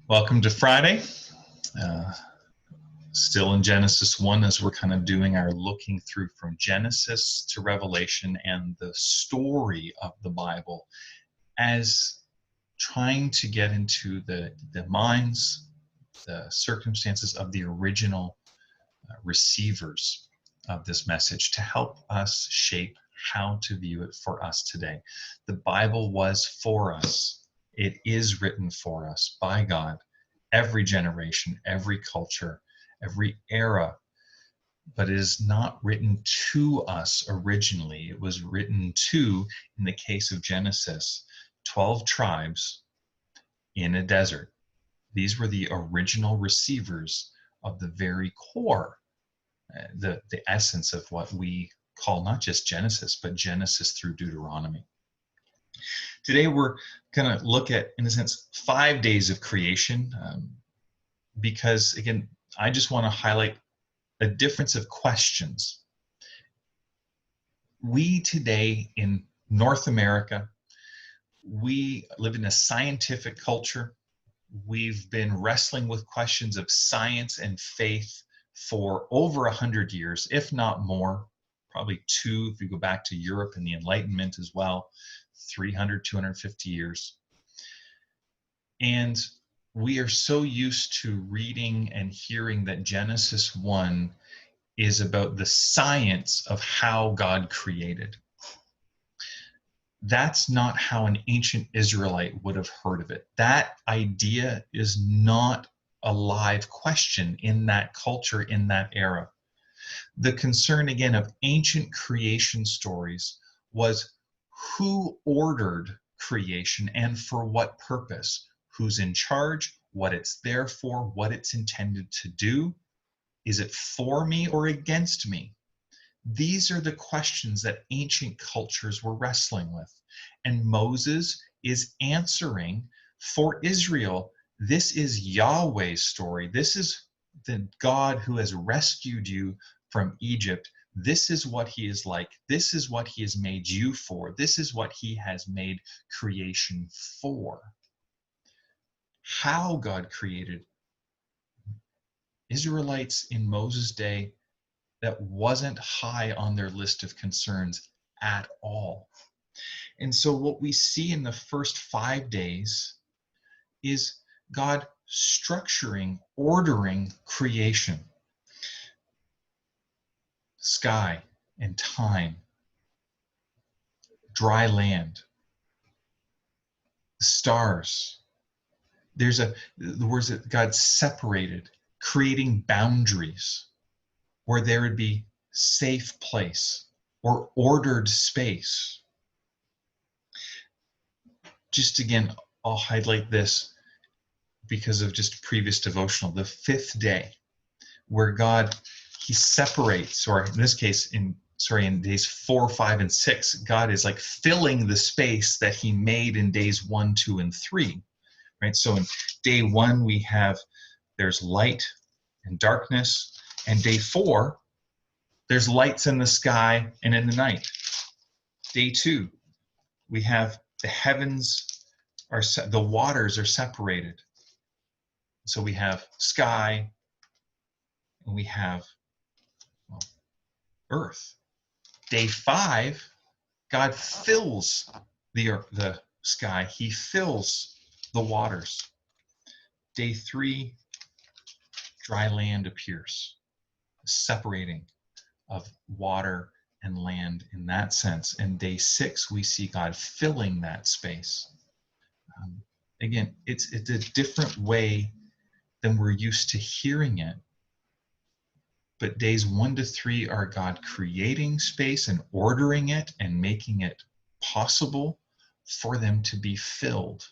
Welcome to Friday. Uh, Still in Genesis 1 as we're kind of doing our looking through from Genesis to Revelation and the story of the Bible as trying to get into the minds, the circumstances of the original receivers of this message to help us shape how to view it for us today. The Bible was for us. It is written for us by God. Every generation, every culture, every era, but it is not written to us originally. It was written to, in the case of Genesis, 12 tribes in a desert. These were the original receivers of the very core, the essence of what we call not just Genesis, but Genesis through Deuteronomy. Today we're going to look at, in a sense, 5 days of creation, because again, I just want to highlight a difference of questions. We today in North America, we live in a scientific culture. We've been wrestling with questions of science and faith for over 100 years, if not more, probably two if you go back to Europe and the Enlightenment as well, 300, 250 years. And we are so used to reading and hearing that Genesis 1 is about the science of how God created. That's not how an ancient Israelite would have heard of it. That idea is not a live question in that culture, in that era. The concern, again, of ancient creation stories was who ordered creation and for what purpose, who's in charge, what it's there for, what it's intended to do. Is it for me or against me? These are the questions that ancient cultures were wrestling with. And Moses is answering for Israel. This is Yahweh's story. This is the God who has rescued you from Egypt. This is what he is like. This is what he has made you for. This is what he has made creation for. How God created Israelites in Moses' day, that wasn't high on their list of concerns at all. And so what we see in the first 5 days is God structuring, ordering creation. Sky and time, dry land, stars. There's the words that God separated, creating boundaries where there would be safe place or ordered space. Just again, I'll highlight this because of just previous devotional, the 5th day, where God, he separates, or in this case, in days 4, 5, and 6, God is like filling the space that he made in days 1, 2, and 3, right? So in day 1, there's light and darkness, and day 4, there's lights in the sky and in the night. Day 2, we have the heavens the waters are separated. So we have sky and we have earth. Day 5, God fills the sky. He fills the waters. Day 3, dry land appears, separating of water and land in that sense. And day 6, we see God filling that space. Again, it's a different way than we're used to hearing it. But days 1 to 3 are God creating space and ordering it and making it possible for them to be filled.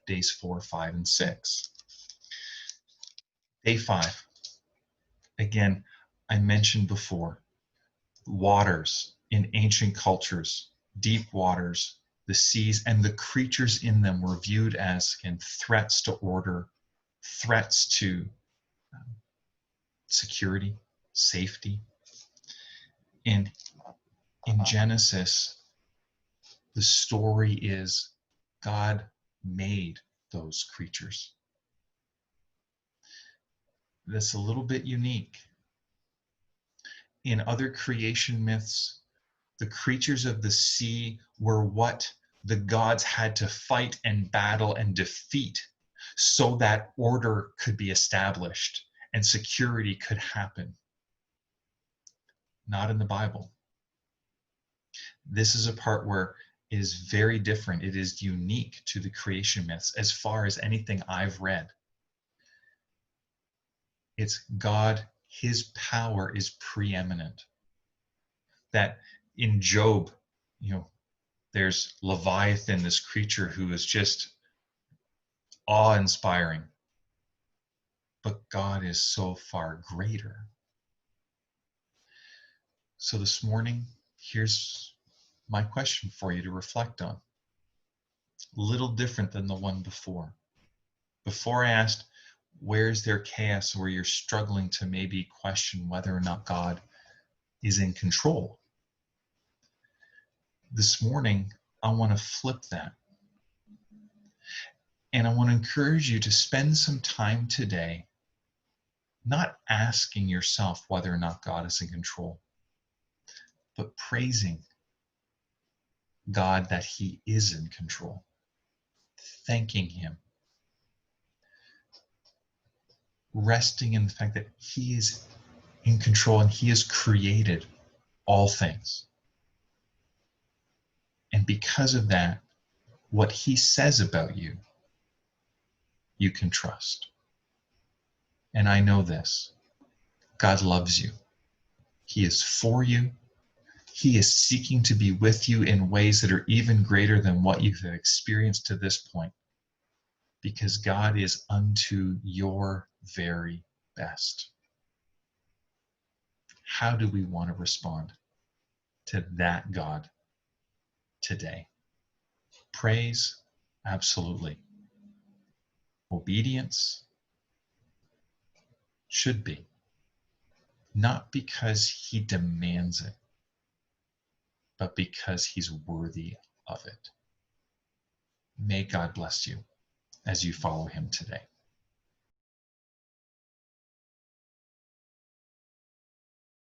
Days 4, 5, and 6. Day 5. Again, I mentioned before, waters in ancient cultures, deep waters, the seas, and the creatures in them were viewed as, again, threats to order, threats to security, safety. And in Genesis, the story is God made those creatures. that's a little bit unique. In other creation myths, the creatures of the sea were what the gods had to fight and battle and defeat so that order could be established and security could happen. Not in the Bible. This is a part where it is very different. It is unique to the creation myths as far as anything I've read. It's God, his power is preeminent. That in Job, there's Leviathan, this creature who is just awe-inspiring. But God is so far greater. So this morning, here's my question for you to reflect on. A little different than the one before. Before I asked, where's there chaos where you're struggling to maybe question whether or not God is in control? This morning, I want to flip that. And I want to encourage you to spend some time today not asking yourself whether or not God is in control, but praising God that he is in control, thanking him, resting in the fact that he is in control and he has created all things. And because of that, what he says about you, you can trust. And I know this, God loves you. He is for you. He is seeking to be with you in ways that are even greater than what you have experienced to this point, because God is unto your very best. How do we want to respond to that God today? Praise, absolutely. Obedience should be. Not because he demands it, but because he's worthy of it. May God bless you as you follow him today.